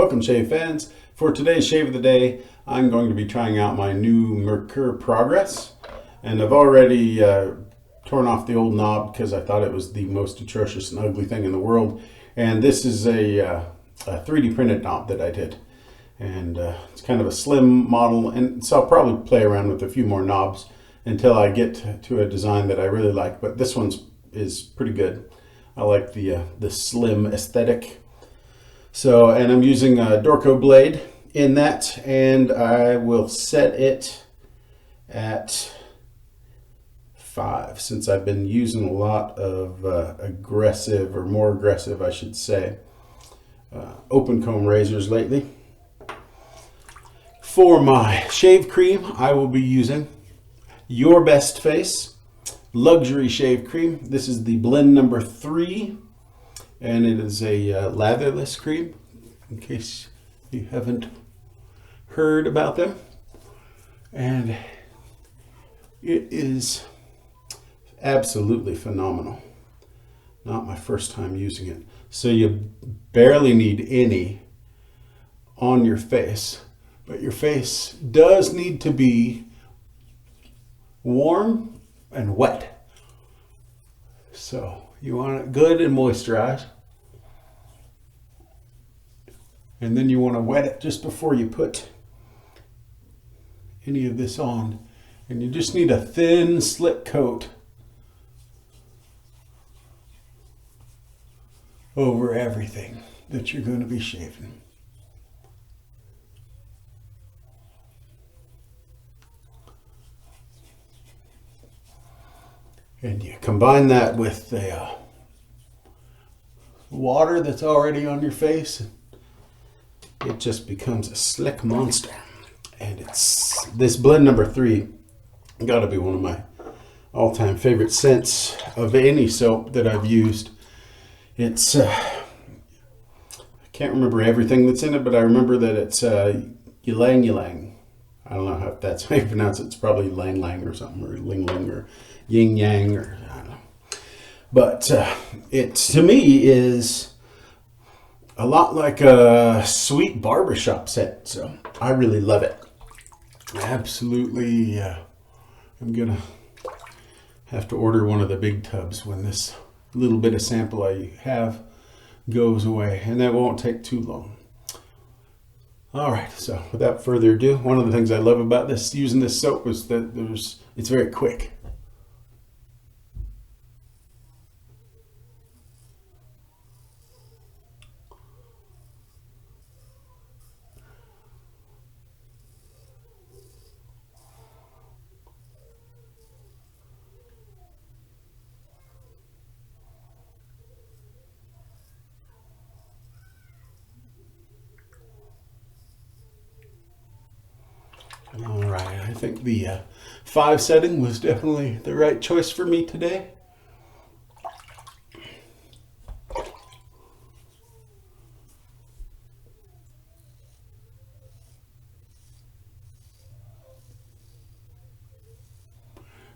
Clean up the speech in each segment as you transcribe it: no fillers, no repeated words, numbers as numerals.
Welcome, shave fans. For today's shave of the day, I'm going to be trying out my new Merkur Progress. And I've already torn off the old knob because I thought it was the most atrocious and ugly thing in the world. And this is a 3D printed knob that I did. And it's kind of a slim model, and so I'll probably play around with a few more knobs until I get to a design that I really like. But this is pretty good. I like the slim aesthetic. So, and I'm using a Dorco blade in that, and I will set it at 5 since I've been using a lot of aggressive, or more aggressive I should say, open comb razors lately. For my shave cream, I will be using Your Best Face Luxury Shave Cream. This is the blend number 3. And it is a latherless cream, in case you haven't heard about them. And it is absolutely phenomenal. Not my first time using it. So you barely need any on your face, but your face does need to be warm and wet. So you want it good and moisturized. And then you want to wet it just before you put any of this on. And you just need a thin, slick coat over everything that you're going to be shaving. And you combine that with the water that's already on your face. It just becomes a slick monster. And it's this blend number 3 got to be one of my all-time favorite scents of any soap that I've used. It's I can't remember everything that's in it, but I remember that it's ylang. I don't know if that's how you pronounce it. It's probably lang lang or something, or ling ling, or yin yang, or I don't know. But it to me is a lot like a sweet barbershop set, so I really love it. Absolutely. I'm gonna have to order one of the big tubs when this little bit of sample I have goes away, and that won't take too long. All right, so without further ado, one of the things I love about using this soap is that it's very quick. All right, I think the 5 setting was definitely the right choice for me today.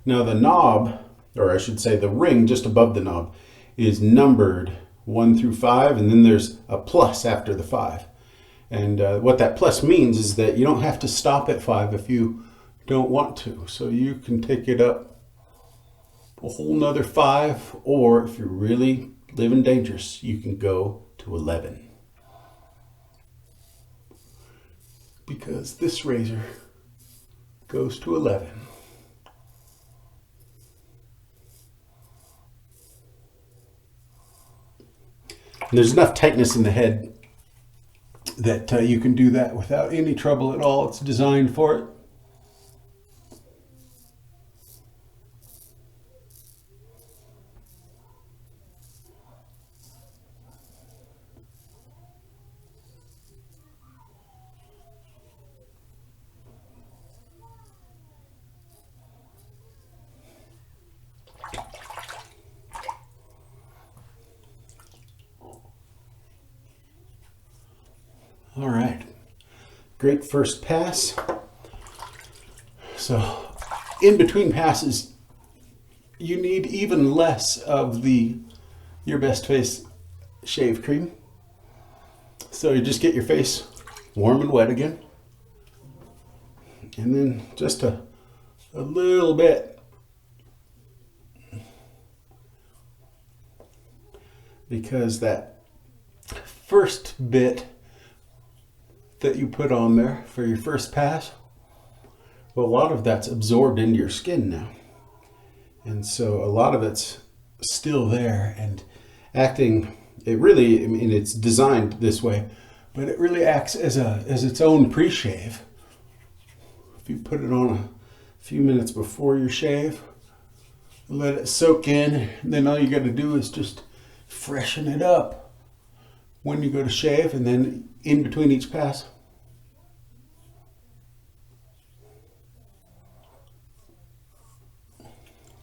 Now the knob, or I should say the ring just above the knob, is numbered 1 through 5, and then there's a plus after the 5. And what that plus means is that you don't have to stop at 5 if you don't want to. So you can take it up a whole nother 5, or if you're really living dangerous, you can go to 11. Because this razor goes to 11. And there's enough tightness in the head that you can do that without any trouble at all. It's designed for it. All right, great first pass. So in between passes, you need even less of the Your Best Face shave cream. So you just get your face warm and wet again. And then just a little bit. Because that first bit that you put on there for your first pass, well, a lot of that's absorbed into your skin now. And so a lot of it's still there and acting, it really, I mean, it's designed this way, but it really acts as its own pre-shave. If you put it on a few minutes before your shave, let it soak in, then all you got to do is just freshen it up when you go to shave, and then in between each pass.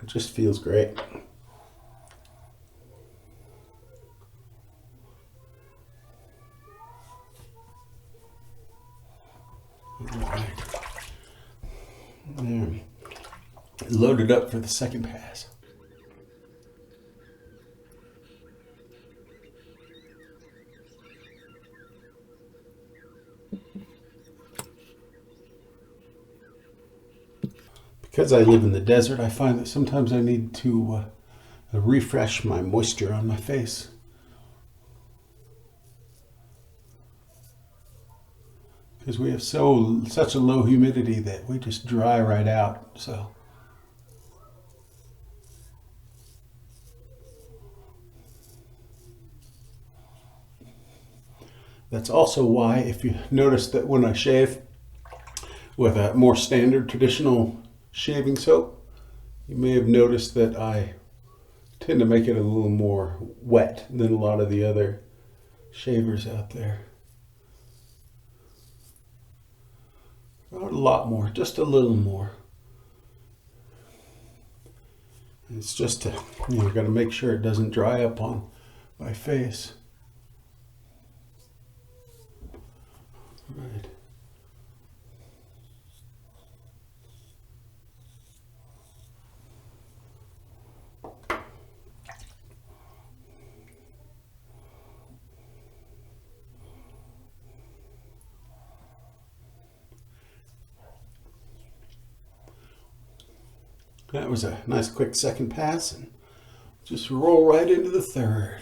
It just feels great. There. Loaded up for the second pass. Because I live in the desert, I find that sometimes I need to refresh my moisture on my face. Because we have such a low humidity that we just dry right out. So that's also why, if you notice that when I shave with a more standard traditional shaving soap, you may have noticed that I tend to make it a little more wet than a lot of the other shavers out there. Not a lot more, just a little more. It's just to, got to make sure it doesn't dry up on my face. Right. That was a nice quick second pass, and just roll right into the third.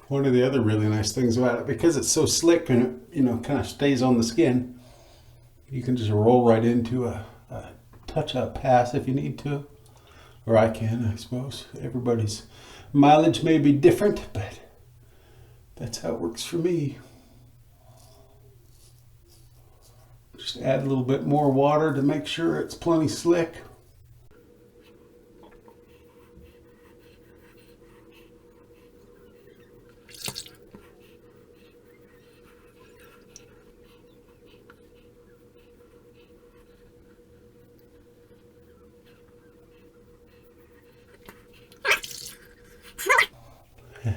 One of the other really nice things about it, because it's so slick and it, kind of stays on the skin, you can just roll right into a touch-up pass if you need to. Or I can, I suppose. Everybody's mileage may be different, but that's how it works for me. Just add a little bit more water to make sure it's plenty slick.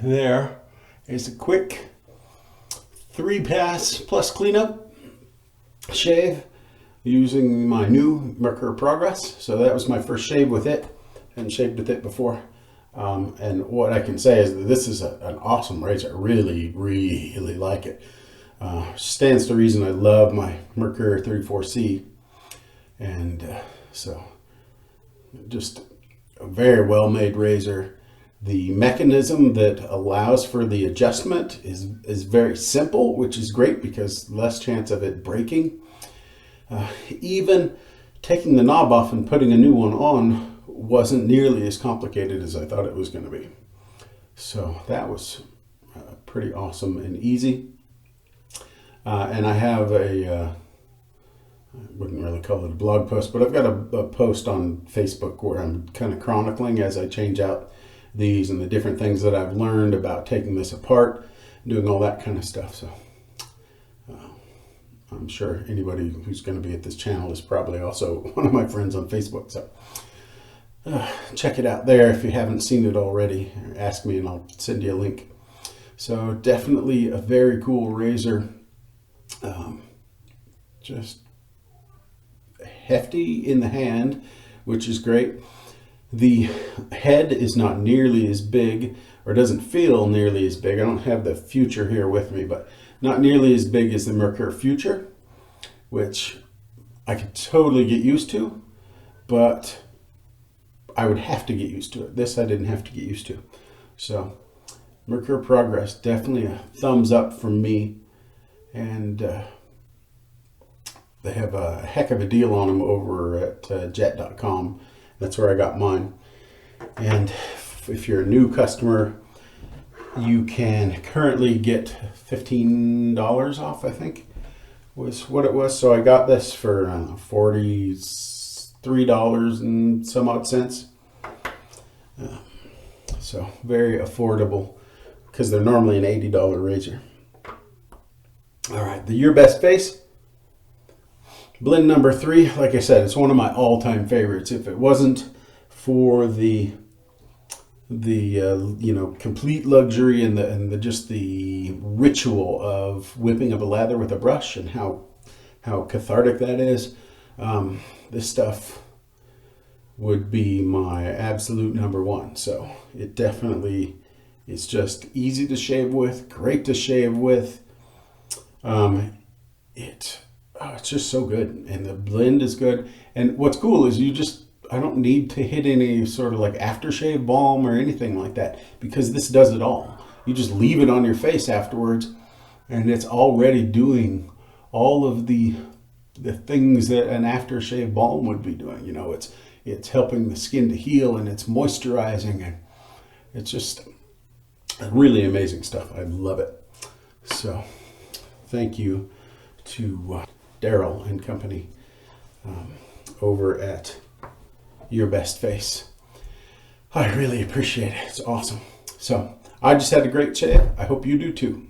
There is a quick 3-pass plus cleanup shave using my new Merkur Progress. So that was my first shave with it. Hadn't shaved with it before. And what I can say is that this is an awesome razor. I really, really like it. Stands to reason I love my Merkur 34C. And so just a very well made razor. The mechanism that allows for the adjustment is very simple, which is great because less chance of it breaking. Even taking the knob off and putting a new one on wasn't nearly as complicated as I thought it was going to be. So that was pretty awesome and easy. And I have I wouldn't really call it a blog post, but I've got a post on Facebook where I'm kind of chronicling as I change out these and the different things that I've learned about taking this apart, doing all that kind of stuff. So I'm sure anybody who's going to be at this channel is probably also one of my friends on Facebook. So check it out there if you haven't seen it already. Ask me and I'll send you a link. So definitely a very cool razor. Just hefty in the hand, which is great. The head is not nearly as big, or doesn't feel nearly as big. I don't have the Future here with me, but not nearly as big as the Merkur Future, which I could totally get used to, but I would have to get used to it. This I didn't have to get used to. So Merkur Progress, definitely a thumbs up from me. And they have a heck of a deal on them over at jet.com. That's where I got mine. And if you're a new customer, you can currently get $15 off, I think was what it was. So I got this for $43 and some odd cents. So very affordable because they're normally an $80 razor. All right, the Your Best Face. Blend number 3, like I said, it's one of my all-time favorites. If it wasn't for the complete luxury and just the ritual of whipping up a lather with a brush and how cathartic that is, this stuff would be my absolute number 1. So it definitely is just easy to shave with, great to shave with. It's just so good, and the blend is good. And what's cool is I don't need to hit any sort of like aftershave balm or anything like that, because this does it all. You just leave it on your face afterwards, and it's already doing all of the things that an aftershave balm would be doing. You know, it's helping the skin to heal, and it's moisturizing, and it's just really amazing stuff. I love it. So thank you to Daryl and company over at Your Best Face. I really appreciate it. It's awesome. So I just had a great shave. I hope you do too.